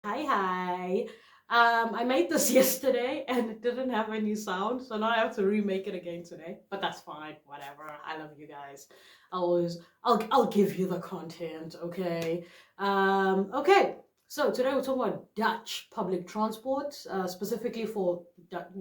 Hi. I made this yesterday and it didn't have any sound, so now I have to remake it again today. But that's fine, whatever. I love you guys. I'll give you the content, okay? Okay. So today we're talking about Dutch public transport, specifically for Dutch,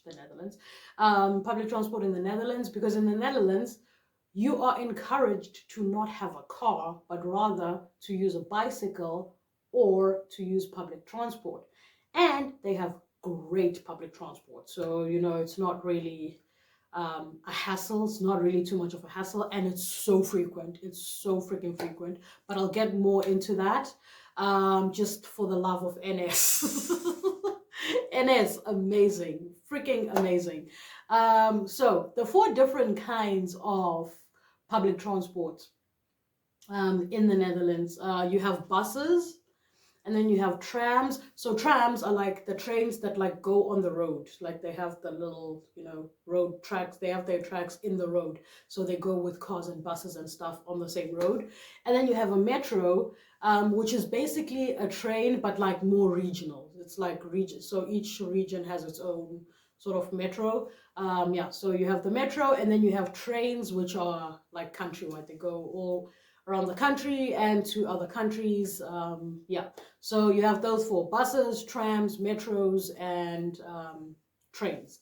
the Netherlands, public transport in the Netherlands, because in the Netherlands you are encouraged to not have a car, but rather to use a bicycle or to use public transport. And they have great public transport. So, it's not really a hassle. It's not really too much of a hassle. And it's so frequent. It's so freaking frequent. But I'll get more into that just for the love of NS. NS, amazing. Freaking amazing. So, the four different kinds of public transport in the Netherlands. You have buses, and then you have trams. So trams are like the trains that like go on the road. Like they have the little, road tracks. They have their tracks in the road. So they go with cars and buses and stuff on the same road. And then you have a metro, which is basically a train, but like more regional. It's like region. So each region has its own sort of metro. Yeah, so you have the metro, and then you have trains, which are like countrywide. They go all around the country and to other countries. Yeah, so you have those four: buses, trams, metros, and trains.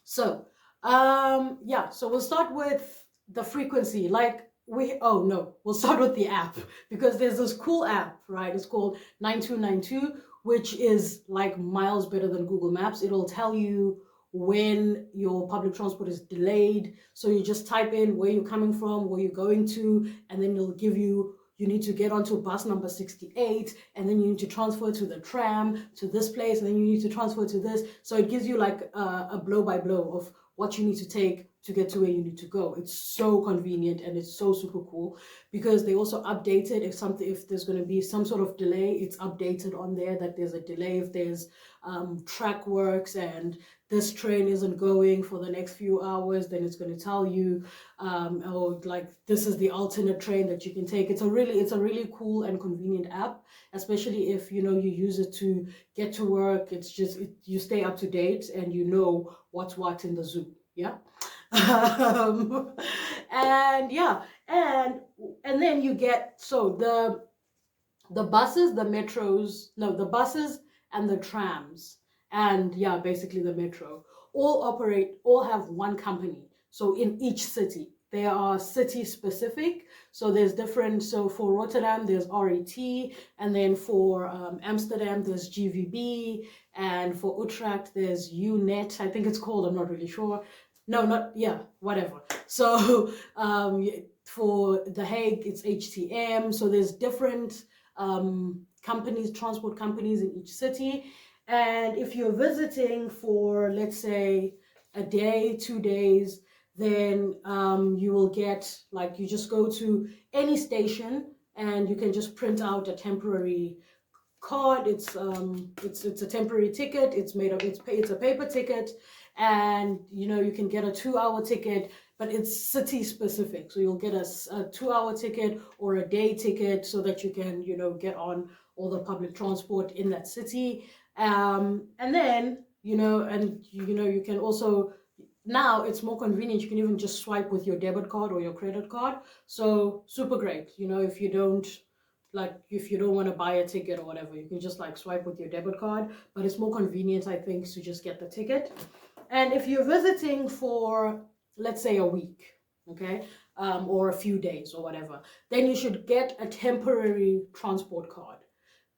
So, yeah, so we'll start with the frequency. Oh no, we'll start with the app because there's this cool app, right? It's called 9292, which is like miles better than Google Maps. It'll tell you when your public transport is delayed. So you just type in where you're coming from, where you're going to, and then it'll give you need to get onto bus number 68, and then you need to transfer to the tram to this place, and then you need to transfer to this. So it gives you like a blow by blow of what you need to take to get to where you need to go. It's so convenient and it's so super cool because they also update it if there's going to be some sort of delay. It's updated on there that there's a delay if there's track works and this train isn't going for the next few hours, then it's going to tell you, or like this is the alternate train that you can take. It's a really cool and convenient app, especially if you use it to get to work. It's just you stay up to date and you know what's what in the zoo. Yeah. um, and yeah, and then you get the buses, the metros, no, the buses and the trams, and yeah, basically the metro, all have one company. So in each city, they are city specific. So there's different. So for Rotterdam, there's RET, and then for Amsterdam, there's GVB, and for Utrecht, there's UNET. I think it's called. I'm not really sure. No, not yeah, whatever. So for The Hague, it's HTM. So there's different companies, transport companies in each city. And if you're visiting for, let's say, a day, 2 days, then you will get, like, you just go to any station and you can just print out a temporary card. It's a temporary ticket. It's a paper ticket, and you can get a 2 hour ticket, but it's city specific. So you'll get a 2 hour ticket or a day ticket so that you can get on all the public transport in that city. And then you can also, now it's more convenient. You can even just swipe with your debit card or your credit card. So super great. If you don't want to buy a ticket or whatever, you can just like swipe with your debit card. But it's more convenient, I think, to just get the ticket. And if you're visiting for, let's say, a week, okay, or a few days or whatever, then you should get a temporary transport card.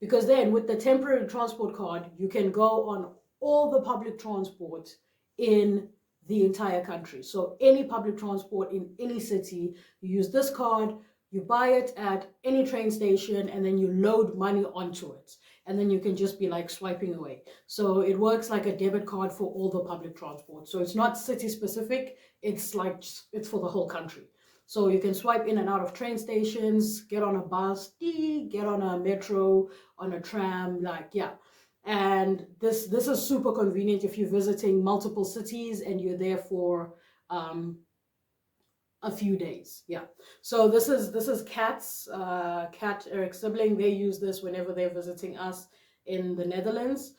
Because then with the temporary transport card, you can go on all the public transport in the entire country. So any public transport in any city, you use this card, you buy it at any train station, and then you load money onto it. And then you can just be like swiping away. So it works like a debit card for all the public transport. So it's not city specific, it's it's for the whole country. So you can swipe in and out of train stations, get on a bus, get on a metro, on a tram, like, yeah. And this is super convenient if you're visiting multiple cities and you're there for a few days. Yeah. So this is Kat's Kat, Eric's sibling. They use this whenever they're visiting us in the Netherlands,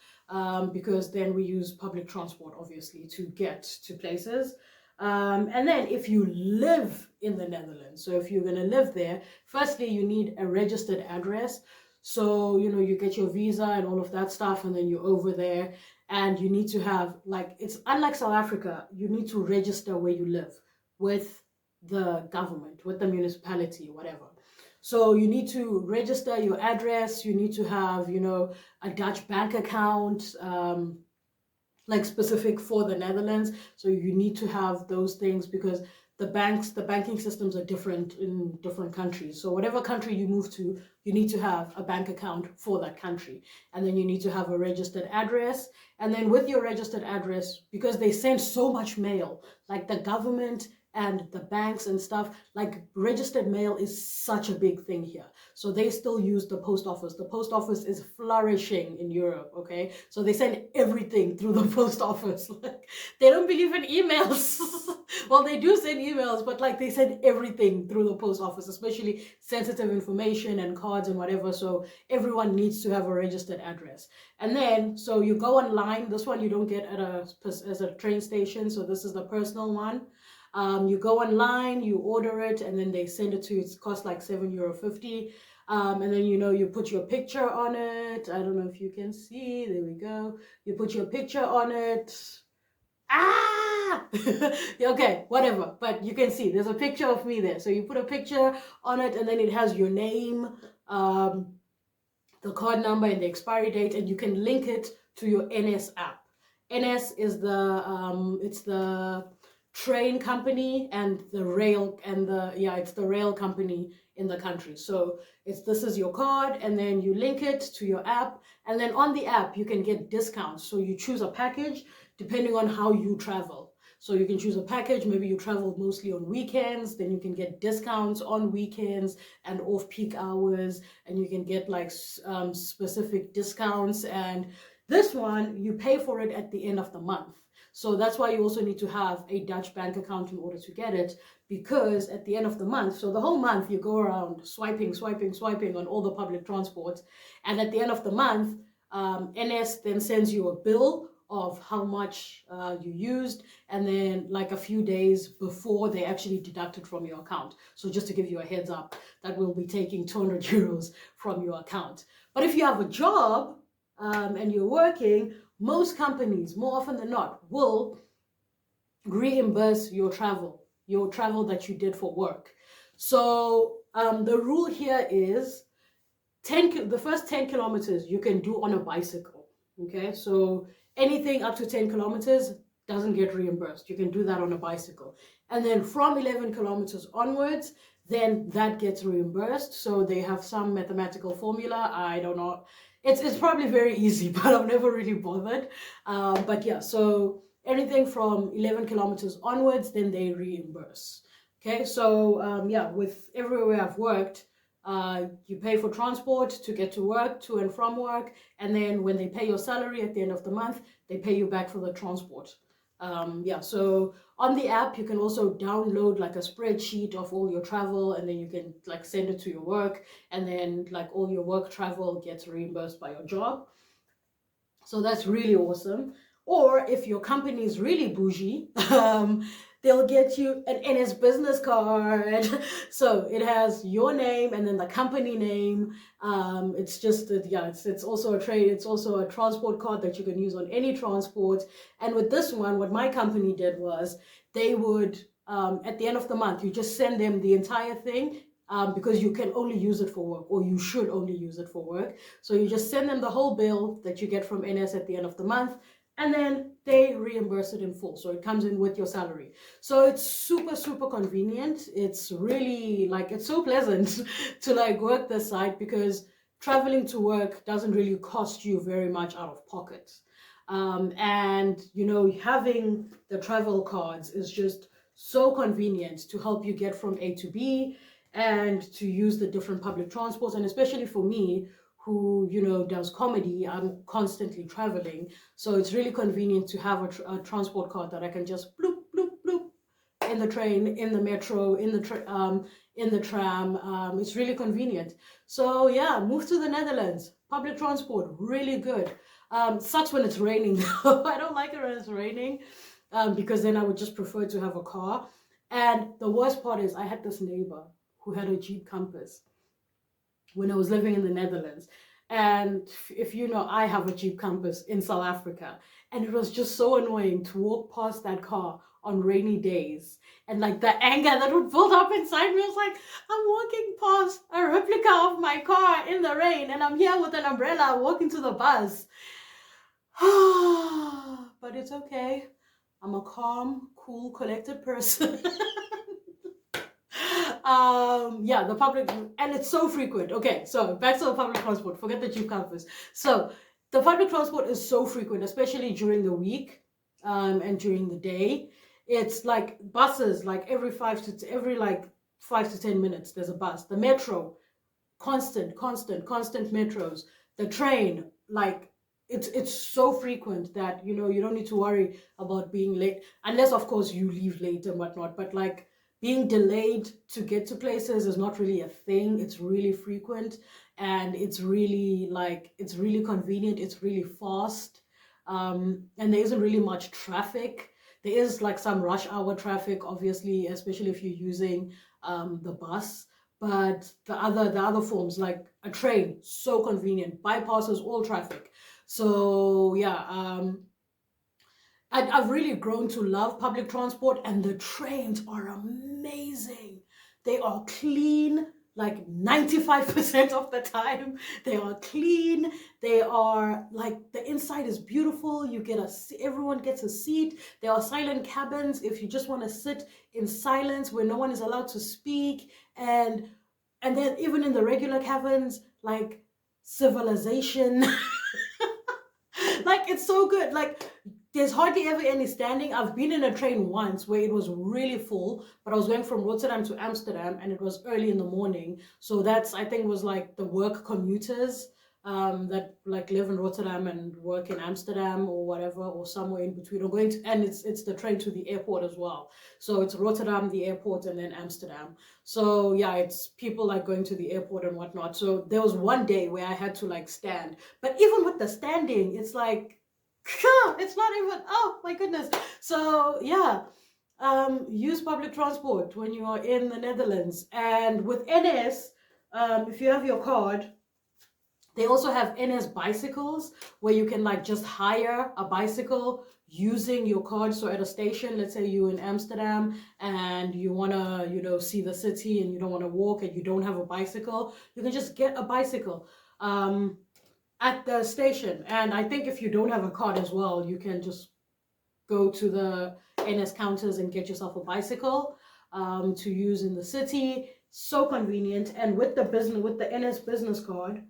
because then we use public transport, obviously, to get to places. And then if you live in the Netherlands, so if you're going to live there, firstly, you need a registered address. So, you know, you get your visa and all of that stuff, and then you're over there, and you need to have, like, it's unlike South Africa, you need to register where you live with the government, with the municipality, whatever. So you need to register your address, you need to have, you know, a Dutch bank account, like specific for the Netherlands. So you need to have those things because the banking systems are different in different countries. So whatever country you move to, you need to have a bank account for that country. And then you need to have a registered address. And then with your registered address, because they send so much mail, like the government and the banks and stuff, like registered mail is such a big thing here. So they still use the post office. The post office is flourishing in Europe, okay? So they send everything through the post office. Like, they don't believe in emails. Well, they do send emails, but like they send everything through the post office, especially sensitive information and cards and whatever. So everyone needs to have a registered address. And then, so you go online. This one you don't get at as a train station. So this is the personal one. You go online, you order it, and then they send it to you. It costs like €7.50. And then, you know, you put your picture on it. I don't know if you can see. There we go. You put your picture on it. Ah! Okay, whatever. But you can see there's a picture of me there. So you put a picture on it, and then it has your name, the card number, and the expiry date, and you can link it to your NS app. NS is it's the train company and the rail it's the rail company in the country. So this is your card, and then you link it to your app, and then on the app you can get discounts. So you choose a package depending on how you travel. So you can choose a package, maybe you travel mostly on weekends, then you can get discounts on weekends and off-peak hours, and you can get like specific discounts. And this one, you pay for it at the end of the month. So that's why you also need to have a Dutch bank account in order to get it, because at the end of the month, so the whole month you go around swiping on all the public transport, and at the end of the month, NS then sends you a bill of how much you used, and then like a few days before they actually deduct it from your account. So just to give you a heads up, that will be taking €200 from your account. But if you have a job and you're working, most companies, more often than not, will reimburse your travel that you did for work. So the rule here is the first 10 kilometers you can do on a bicycle. Okay, so anything up to 10 kilometers doesn't get reimbursed. You can do that on a bicycle. And then from 11 kilometers onwards, then that gets reimbursed. So they have some mathematical formula. I don't know. It's probably very easy, but I've never really bothered. But yeah, so anything from 11 kilometers onwards, then they reimburse. Okay, so yeah, with everywhere I've worked, you pay for transport to get to work, to and from work, and then when they pay your salary at the end of the month, they pay you back for the transport. Yeah, so on the app you can also download like a spreadsheet of all your travel, and then you can like send it to your work, and then like all your work travel gets reimbursed by your job. So that's really awesome. Or if your company is really bougie, they'll get you an NS business card. So it has your name and then the company name. It's just that, yeah, it's also it's also a transport card that you can use on any transport. And with this one, what my company did was they would, at the end of the month, you just send them the entire thing. Because you can only use it for work, or you should only use it for work. So you just send them the whole bill that you get from NS at the end of the month, and then they reimburse it in full. So it comes in with your salary. So it's super, super convenient. It's really like, it's so pleasant to like work this side, because traveling to work doesn't really cost you very much out of pocket. And, you know, having the travel cards is just so convenient to help you get from A to B, and to use the different public transports. And especially for me, who, you know, does comedy, I'm constantly traveling. So it's really convenient to have a transport card that I can just bloop, bloop, bloop in the train, in the metro, in the tram. It's really convenient. So yeah, move to the Netherlands. Public transport, really good. Sucks when it's raining though. I don't like it when it's raining, because then I would just prefer to have a car. And the worst part is I had this neighbor who had a Jeep Compass when I was living in the Netherlands. And if you know, I have a Jeep Compass in South Africa. And it was just so annoying to walk past that car on rainy days. And like the anger that would build up inside me, I was like, I'm walking past a replica of my car in the rain, and I'm here with an umbrella walking to the bus. But it's okay. I'm a calm, cool, collected person. Yeah, the public, and it's so frequent. Okay, so back to the public transport. Forget the Jeep Compass. So the public transport is so frequent, especially during the week, and during the day. It's like buses, like every 5 to 10 minutes there's a bus. The metro, constant metros. The train, like it's so frequent that you don't need to worry about being late, unless of course you leave late and whatnot. But like being delayed to get to places is not really a thing. It's really frequent, and it's really convenient. It's really fast, and there isn't really much traffic. There is like some rush hour traffic, obviously, especially if you're using the bus. But the other forms, like a train, so convenient, bypasses all traffic. So yeah, I've really grown to love public transport, and the trains are amazing. They are clean, like 95% of the time. They are clean. They are like, the inside is beautiful. Everyone gets a seat. There are silent cabins if you just want to sit in silence where no one is allowed to speak. And then even in the regular cabins, like civilization. Like, it's so good. Like, there's hardly ever any standing. I've been in a train once where it was really full, but I was going from Rotterdam to Amsterdam, and it was early in the morning. So that's, I think, was like the work commuters that like live in Rotterdam and work in Amsterdam or whatever, or somewhere in between, or going to, and it's the train to the airport as well. So it's Rotterdam, the airport, and then Amsterdam. So yeah, it's people like going to the airport and whatnot. So there was one day where I had to like stand, but even with the standing, it's like, it's not even, oh my goodness. So yeah, use public transport when you are in the Netherlands. And with NS, if you have your card, they also have NS bicycles where you can like just hire a bicycle using your card. So at a station, let's say you're in Amsterdam and you want to, see the city, and you don't want to walk and you don't have a bicycle, you can just get a bicycle at the station. And I think if you don't have a card as well, you can just go to the NS counters and get yourself a bicycle to use in the city. So convenient. And with the NS business card,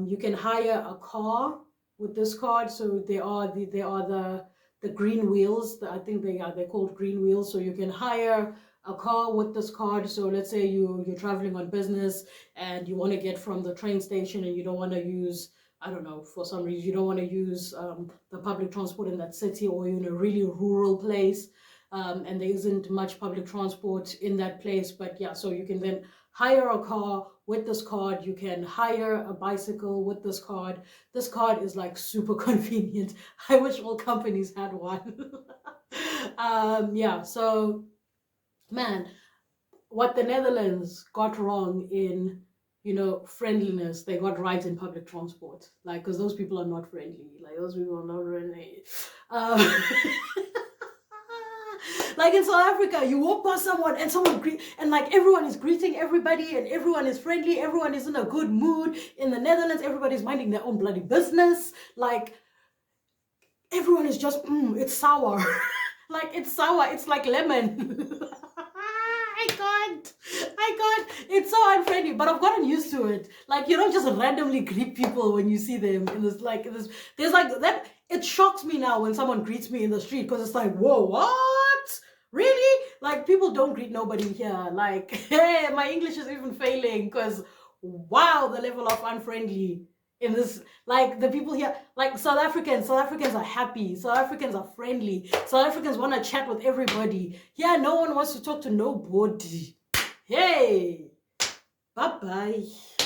you can hire a car with this card. So they are the green wheels. I think they're called green wheels. So you can hire a car with this card. So let's say you're traveling on business and you want to get from the train station, and you don't want to use, I don't know, for some reason you don't want to use the public transport in that city, or you're in a really rural place, and there isn't much public transport in that place. But yeah, so you can then hire a car with this card. You can hire a bicycle with this card. This card is like super convenient. I wish all companies had one. Yeah, so man, what the Netherlands got wrong in friendliness, they got right in public transport. Like, because those people are not friendly. Like, those people are not friendly. Like in South Africa, you walk past someone and and like everyone is greeting everybody, and everyone is friendly. Everyone is in a good mood. In the Netherlands, everybody's minding their own bloody business. Like, everyone is just, it's sour. Like, it's sour. It's like lemon. I can't. It's so unfriendly, but I've gotten used to it. Like, you don't just randomly greet people when you see them in this, there's like that. It shocks me now when someone greets me in the street, because it's like, whoa, what? Really? Like, people don't greet nobody here. Like, hey, my English is even failing, because wow, the level of unfriendly in this, like the people here, like South Africans are happy, South Africans are friendly, South Africans want to chat with everybody. Here, no one wants to talk to nobody. Hey, bye bye.